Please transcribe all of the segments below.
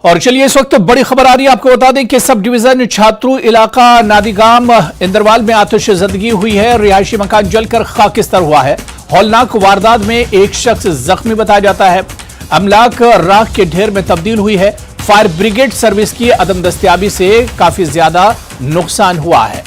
और चलिए इस वक्त बड़ी खबर आ रही है, आपको बता दें कि सब डिवीजन छात्रू इलाका नादीगाम इंदरवाल में आतिशज़दगी हुई है। रिहायशी मकान जलकर खाकिस्तार हुआ है। हौलनाक वारदात में एक शख्स जख्मी बताया जाता है। अमलाक राख के ढेर में तब्दील हुई है। फायर ब्रिगेड सर्विस की अदम दस्तयाबी से काफी ज्यादा नुकसान हुआ है।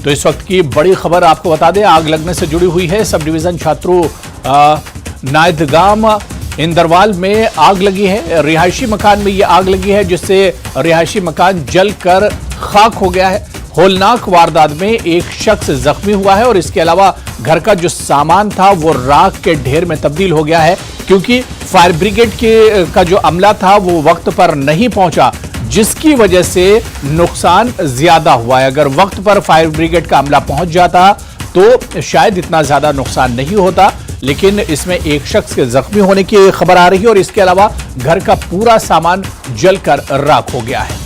तो इस वक्त की बड़ी खबर आपको बता दें, आग लगने से जुड़ी हुई है। सब डिवीजन छात्रू नादीगाम इंदरवाल में आग लगी है। रिहायशी मकान में यह आग लगी है, जिससे रिहायशी मकान जलकर खाक हो गया है। होलनाक वारदात में एक शख्स जख्मी हुआ है और इसके अलावा घर का जो सामान था वो राख के ढेर में तब्दील हो गया है, क्योंकि फायर ब्रिगेड का जो अमला था वो वक्त पर नहीं पहुंचा, जिसकी वजह से नुकसान ज्यादा हुआ है। अगर वक्त पर फायर ब्रिगेड का अमला पहुंच जाता तो शायद इतना ज्यादा नुकसान नहीं होता, लेकिन इसमें एक शख्स के जख्मी होने की खबर आ रही है और इसके अलावा घर का पूरा सामान जलकर राख हो गया है।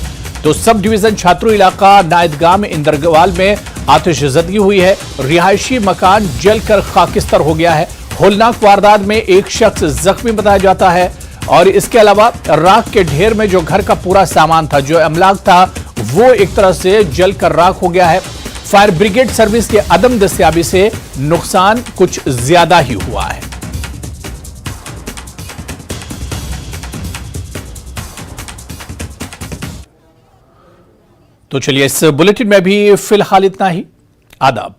तो सब डिवीजन छात्रू इलाका नादीगाम इंदरवाल में आतिशज़दगी हुई है। रिहायशी मकान जलकर खाकिस्तार हो गया है। होलनाक वारदात में एक शख्स जख्मी बताया जाता है और इसके अलावा राख के ढेर में जो घर का पूरा सामान था, जो अमलाक था, वो एक तरह से जलकर राख हो गया है। फायर ब्रिगेड सर्विस के अदम दस्तयाबी से नुकसान कुछ ज्यादा ही हुआ है। तो चलिए इस बुलेटिन में भी फिलहाल इतना ही। आदाब।